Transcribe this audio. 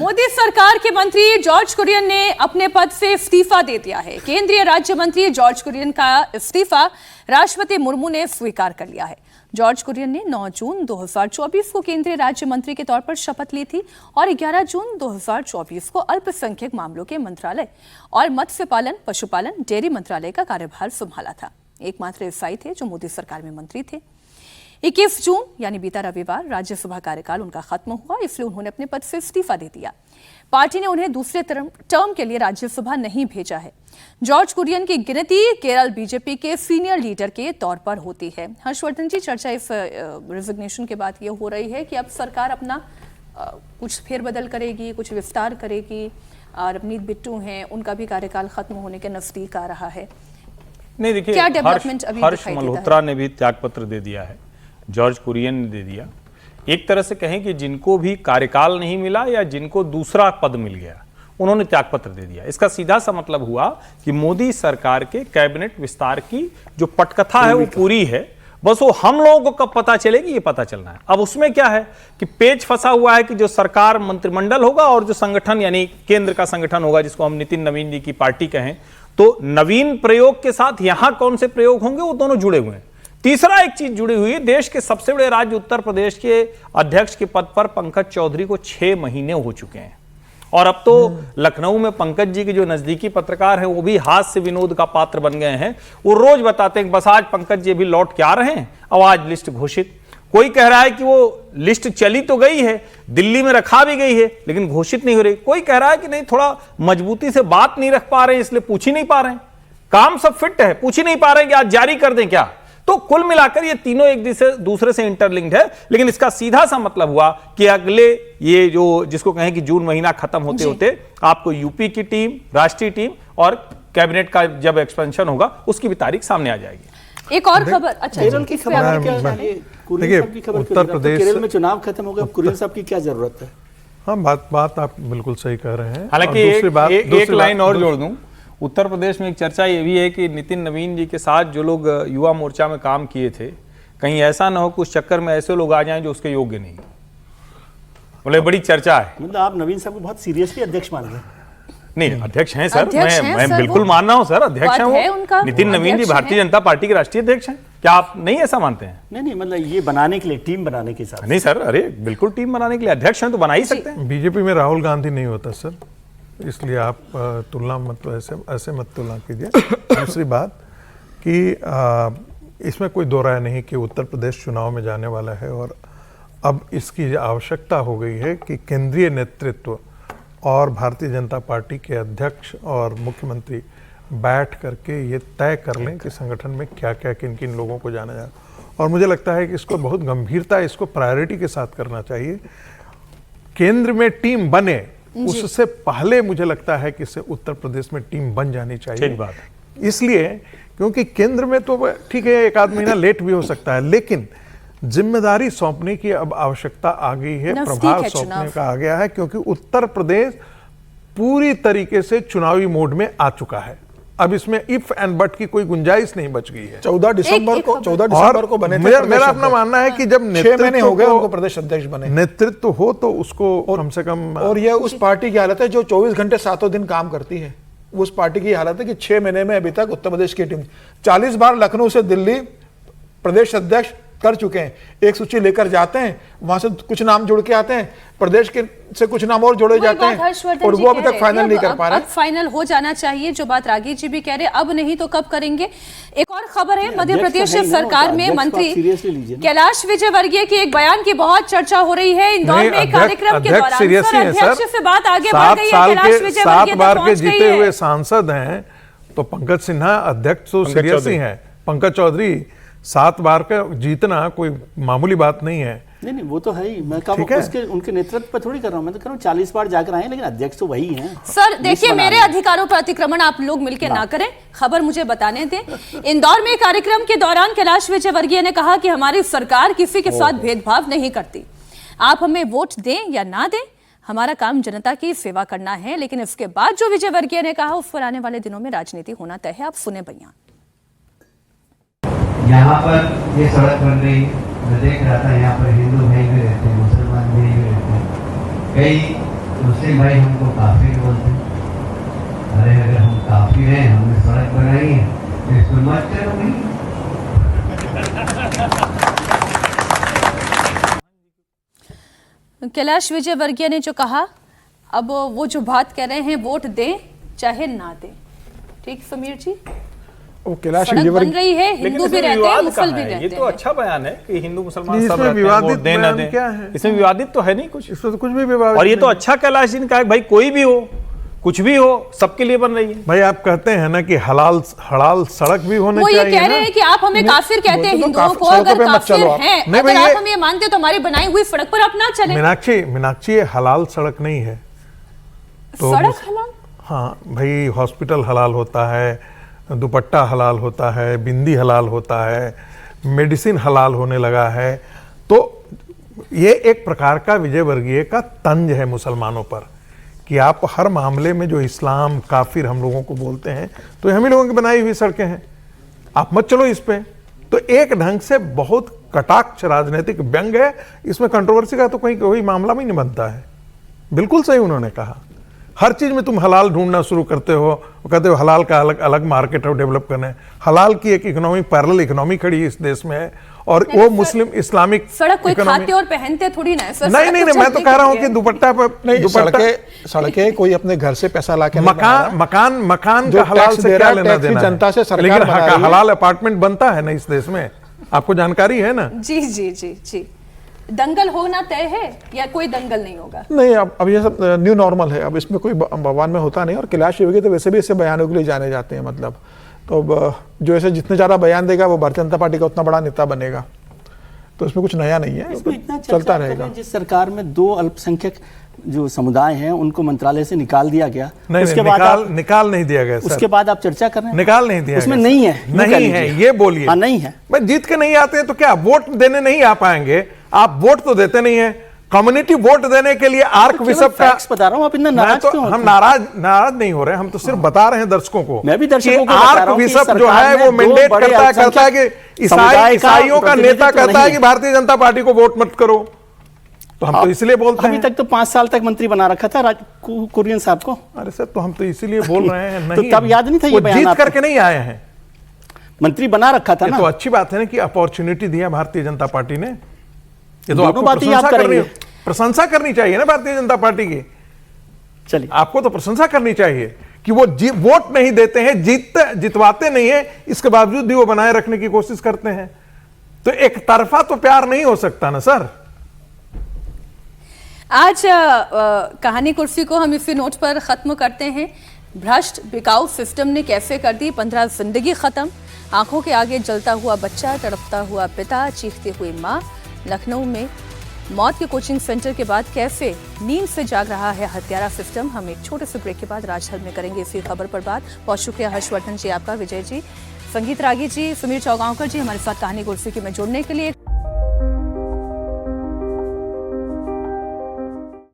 मोदी सरकार के मंत्री जॉर्ज कुरियन ने अपने पद से इस्तीफा दे दिया है। केंद्रीय राज्य मंत्री जॉर्ज कुरियन का इस्तीफा राष्ट्रपति मुर्मू ने स्वीकार कर लिया है। जॉर्ज कुरियन ने 9 जून 2024 को केंद्रीय राज्य मंत्री के तौर पर शपथ ली थी और 11 जून 2024 को अल्पसंख्यक मामलों के मंत्रालय और मत्स्य पालन, पशुपालन, डेयरी मंत्रालय का कार्यभार संभाला था। एकमात्र ईसाई थे जो मोदी सरकार में मंत्री थे। 21 जून यानी बीता रविवार राज्यसभा कार्यकाल उनका खत्म हुआ, इसलिए उन्होंने अपने पद से इस्तीफा दे दिया। पार्टी ने उन्हें दूसरे टर्म के लिए राज्यसभा नहीं भेजा है। जॉर्ज कुरियन की गिनती केरल बीजेपी के सीनियर लीडर के तौर पर होती है। हर्षवर्धन जी, चर्चा इस रिजिग्नेशन के बाद ये हो रही है कि अब सरकार अपना कुछ फेरबदल करेगी, कुछ विस्तार करेगी और रवनीत बिट्टू हैं, उनका भी कार्यकाल खत्म होने के नजदीक आ रहा है। नहीं देखिए, क्या डेवलपमेंट अभी हर्ष मल्होत्रा ने भी त्यागपत्र दे दिया है, जॉर्ज कुरियन ने दे दिया। एक तरह से कहें कि जिनको भी कार्यकाल नहीं मिला या जिनको दूसरा पद मिल गया उन्होंने त्यागपत्र दे दिया। इसका सीधा सा मतलब हुआ कि मोदी सरकार के कैबिनेट विस्तार की जो पटकथा है वो पूरी है, बस वो हम लोगों को कब पता चलेगी ये पता चलना है। अब उसमें क्या है कि पेच फंसा हुआ है कि जो सरकार मंत्रिमंडल होगा और जो संगठन यानी केंद्र का संगठन होगा जिसको हम नितिन नवीन जी की पार्टी कहें, तो नवीन प्रयोग के साथ यहां कौन से प्रयोग होंगे वो दोनों जुड़े हुए हैं। तीसरा एक चीज जुड़ी हुई है, देश के सबसे बड़े राज्य उत्तर प्रदेश के अध्यक्ष के पद पर पंकज चौधरी को 6 महीने हो चुके हैं और अब तो लखनऊ में पंकज जी के जो नजदीकी पत्रकार हैं वो भी हास्य विनोद का पात्र बन गए हैं। वो रोज बताते हैं कि बस आज पंकज जी भी लौट के आ रहे हैं, अब आज लिस्ट घोषित। कोई कह रहा है कि वो लिस्ट चली तो गई है, दिल्ली में रखा भी गई है, लेकिन घोषित नहीं हो रही। कोई कह रहा है कि नहीं, थोड़ा मजबूती से बात नहीं रख पा रहे हैं इसलिए पूछ ही नहीं पा रहे हैं। काम सब फिट है, पूछ ही नहीं पा रहे हैं कि आज जारी कर दें क्या। तो कुल मिलाकर ये तीनों एक दूसरे से इंटरलिंक्ड है, लेकिन इसका सीधा सा मतलब हुआ कि अगले ये जो जिसको कहें कि जून महीना खत्म होते होते आपको यूपी की टीम, राष्ट्रीय टीम और कैबिनेट का जब एक्सपेंशन होगा उसकी भी तारीख सामने आ जाएगी। एक और खबर, अच्छा केरल की खबर देखिए, उत्तर प्रदेश केरल में चुनाव खत्म हो गए, कुरियन साहब की क्या जरूरत है? हाँ, बात आप बिल्कुल सही कह रहे हैं। हालांकि एक लाइन और जोड़ दूं, उत्तर प्रदेश में एक चर्चा ये भी है कि नितिन नवीन जी के साथ जो लोग युवा मोर्चा में काम किए थे, कहीं ऐसा ना हो कि उस चक्कर में ऐसे लोग आ जाएं जो उसके योग्य नहीं। बोले बड़ी चर्चा है। मतलब आप नवीन साहब को बहुत सीरियसली अध्यक्ष मान रहे हैं? नहीं, अध्यक्ष हैं सर, मैं बिल्कुल मान रहा हूं सर, अध्यक्ष हैं वो। नितिन नवीन जी भारतीय जनता पार्टी के राष्ट्रीय अध्यक्ष हैं। क्या आप नहीं ऐसा मानते हैं? नहीं, मतलब ये बनाने के लिए, टीम बनाने के साथ। नहीं सर, अरे बिल्कुल टीम बनाने के लिए अध्यक्ष हैं तो बना ही सकते हैं। बीजेपी में राहुल गांधी नहीं होता सर, इसलिए आप तुलना मत ऐसे मत तुलना कीजिए। दूसरी बात कि इसमें कोई दो राय नहीं कि उत्तर प्रदेश चुनाव में जाने वाला है और अब इसकी आवश्यकता हो गई है कि केंद्रीय नेतृत्व और भारतीय जनता पार्टी के अध्यक्ष और मुख्यमंत्री बैठ करके ये तय कर लें कि संगठन में क्या क्या किन किन लोगों को जाना जाए। और मुझे लगता है कि इसको बहुत गंभीरता, इसको प्रायोरिटी के साथ करना चाहिए। केंद्र में टीम बने उससे पहले मुझे लगता है कि इससे उत्तर प्रदेश में टीम बन जानी चाहिए। ठीक बात है। इसलिए क्योंकि केंद्र में तो ठीक है, 1 आध महीना लेट भी हो सकता है, लेकिन जिम्मेदारी सौंपने की अब आवश्यकता आ गई है, प्रभार सौंपने का आ गया है, क्योंकि उत्तर प्रदेश पूरी तरीके से चुनावी मोड में आ चुका है। अब इसमें इफ एंड बट की कोई गुंजाइश नहीं बच गई है। 14 दिसंबर को बने थे। मेरा अपना मानना है कि जब 6 महीने हो गए उनको प्रदेश अध्यक्ष बने, नेतृत्व हो तो उसको कम से कम। और यह उस पार्टी की हालत है जो 24 घंटे 7 दिन काम करती है। उस पार्टी की हालत है कि 6 महीने में अभी तक उत्तर प्रदेश की टीम 40 बार लखनऊ से दिल्ली प्रदेश अध्यक्ष कर चुके हैं। एक सूची लेकर जाते हैं, वहां से कुछ नाम जुड़ के आते हैं, प्रदेश के से कुछ नाम और जोड़े जाते हैं और वो अभी तक फाइनल नहीं कर पा रहे। अब फाइनल हो जाना चाहिए, जो बात रागी जी भी कह रहे हैं, अब नहीं तो कब करेंगे। एक और खबर है, मध्य प्रदेश सरकार में मंत्री कैलाश विजयवर्गीय की एक बयान की बहुत चर्चा हो रही है इंदौर में एक कार्यक्रम के दौरान। अध्यक्ष से बात आगे बढ़ गई है, कैलाश विजयवर्गीय 7 बार के जीते हुए सांसद हैं, तो पंकज सिन्हा अध्यक्ष तो सीरियस ही है। पंकज चौधरी 7 बार का जीतना कोई मामूली बात नहीं है। नहीं, वो तो है ही। मैं उसके उनके नेतृत्व पर थोड़ी कर रहा हूं, मैं तो कह रहा हूं 40 बार जाकर आए, लेकिन अध्यक्ष तो वही हैं। सर देखिए, मेरे अधिकारों पर अतिक्रमण आप लोग मिलकर ना करें, खबर मुझे बताने दें। इंदौर में कार्यक्रम के दौरान कैलाश विजयवर्गीय ने कहा कि हमारी सरकार किसी के साथ भेदभाव नहीं करती। आप हमें वोट दें या ना दें, हमारा काम जनता की सेवा करना है। लेकिन इसके बाद जो विजयवर्गीय ने कहा, उस पर आने वाले दिनों में राजनीति होना तय है। आप सुने बयान। यहाँ पर ये सड़क बन रही, मैं देख रहा था, यहाँ पर हिंदू भाई भी रहते हैं, मुसलमान भाई भी रहते हैं, कई मुस्लिम भाई हमको काफिर बोलते हैं। अरे अगर हम काफिर हैं, हमने सड़क बनाई है, तो इसको मत करो भाई। कैलाश विजयवर्गीय ने जो कहा, अब वो जो बात कह रहे हैं, वोट दें चाहे ना दें, ठीक समीर जी? वो कैलाश सड़क बन विजयवर्गीय रही है, लेकिन हिंदू भी इसमें रहते हैं, विवाद मुसलमान कहाँ भी है? रहते ये तो हैं। अच्छा बयान है कि हिंदू मुसलमान नहीं, सब इसमें रहते हैं, विवादित वोट दें ना बयान दें। क्या है? इसमें विवादित तो है नहीं कुछ। इसमें तो कुछ भी विवाद और ये तो नहीं। अच्छा कैलाश जी ने कहा कि भाई कोई भी हो, कुछ भी हो, सबके लिए बन रही है। भाई आप कहते हैं ना कि हलाल हलाल सड़क भी होने वो ये चाहिए कह रहे ना। हैं कि आप हमें काफिर कहते हैं बोलते तो हिंदुओं को, सड़कों अगर पे मत काफिर चलो आप। हैं, नहीं अगर भाई, आप ये- हमें ये मानते हो तो हमारी बनाई हुई सड़क पर आप ना चले। मीनाक्षी ये हलाल सड़क नहीं है। तो सड़क हलाल? हाँ भाई, हॉस्पिटल हलाल होता है, दुपट्टा हलाल होता है, बिंदी हलाल होता है, मेडिसिन हलाल होने लगा है। तो ये एक प्रकार का विजयवर्गीय का तंज है मुसलमानों पर कि आप हर मामले में जो इस्लाम काफिर हम लोगों को बोलते हैं, तो ये हम ही लोगों की बनाई हुई सड़कें हैं, आप मत चलो इस पे। तो एक ढंग से बहुत कटाक्ष राजनीतिक व्यंग है, इसमें कंट्रोवर्सी का तो कोई मामला भी नहीं बनता है। बिल्कुल सही उन्होंने कहा। हर चीज में तुम हलाल ढूंढना शुरू करते हो, वो कहते हो हलाल का अलग अलग मार्केट है डेवलप करना है। हलाल की एक इकोनॉमी, पैरेलल इकोनॉमी खड़ी इस देश में है, और वो मुस्लिम इस्लामिक सड़क कोई इकोनॉमी। खाते और पहनते थोड़ी ना है सर। नहीं सड़क नहीं तो नहीं, मैं तो चलती कह रहा हूँ फिरती कि है। दुपट्टा पर नहीं, दुपट्टा सड़कें कोई अपने घर से पैसा ला के नहीं बना रहा। मकान जो का हलाल टैक्स से दे क्या रहा है, लेना टैक्स भी देना है? जनता से सरकार लेकिन बना रही है। हलाल अपार्टमेंट बनता है ना इस देश में, आपको जानकारी है ना? जी जी जी जी। दंगल होना तय है या कोई दंगल नहीं होगा? नहीं, अब ये सब न्यू नॉर्मल है, अब इसमें कोई बवान में होता नहीं। और कैलाश विजयवर्गीय तो वैसे भी ऐसे बयानों के लिए जाने जाते हैं, मतलब तो अब जो ऐसे जितने ज़्यादा बयान देगा वो भारतीय जनता पार्टी का उतना बड़ा नेता बनेगा। तो इसमें कुछ नया नहीं है, इसमें इतना चलता चलता रहेगा। रहेगा। जिस सरकार में 2 अल्पसंख्यक जो समुदाय हैं उनको मंत्रालय से निकाल दिया गया, नहीं उसके नहीं, बाद निकाल नहीं दिया गया सर। उसके बाद आप चर्चा कर रहे हैं, निकाल नहीं दिया उसमें गया, नहीं सर। है, यूं कह नहीं है, लीजिए। ये बोलिए। हाँ, नहीं है। भाई जीत के नहीं आते हैं तो क्या वोट देने नहीं आ पाएंगे? आप वोट तो देते नहीं है। कम्युनिटी वोट देने के लिए आर्क केवल बिशप का facts बता रहा हूं, आप इतना मैं नाराज तो क्यों होते हम हैं? नाराज नहीं हो रहे, हम तो सिर्फ बता रहे हैं दर्शकों को। मैं भी दर्शकों कि को बता रहा आर्क हूं कि बिशप जो सरकार है ने वो 2 मैंडेट बड़े करता है कि समुदाय का ईसाइयों का नेता प्रतिनिधित्व कहता है नहीं कि भारतीय जनता पार्टी को वोट मत करो, तो हम तो इसलिए बोलते अभी हैं। तक तो 5 साल तक मंत्री बना रखा था कुरियन साहब को। अरे सर, तो हम तो इसीलिए बोल रहे हैं। तो नहीं, तब याद नहीं था ये वो बयान जीत आपको? करके नहीं आए हैं। मंत्री बना रखा था ये ना। तो अच्छी बात है ना कि अपॉर्चुनिटी दिया भारतीय जनता पार्टी ने। ये तो दोनों आपको बातें आप प्रशंसा करनी चाहिए ना भारतीय जनता पार्टी की। चलिए, आपको तो प्रशंसा करनी चाहिए कि वो वोट नहीं देते हैं, जितवाते नहीं है, इसके बावजूद भी वो बनाए रखने की कोशिश करते हैं। तो एक तरफा तो प्यार नहीं हो सकता ना सर। आज कहानी कुर्सी को हम इसी नोट पर खत्म करते हैं। भ्रष्ट बिकाऊ सिस्टम ने कैसे कर दी 15 जिंदगी खत्म। आंखों के आगे जलता हुआ बच्चा, तड़पता हुआ पिता, चीखती हुई मां। लखनऊ में मौत के कोचिंग सेंटर के बाद कैसे नींद से जाग रहा है हत्यारा सिस्टम। हम एक छोटे से ब्रेक के बाद राजहल में करेंगे इसी खबर पर बात। बहुत शुक्रिया हर्षवर्धन जी आपका, विजय जी, संगीत रागी जी, सुमीर चौगांवकर जी हमारे साथ कहानी कुर्सी की में जुड़ने के लिए।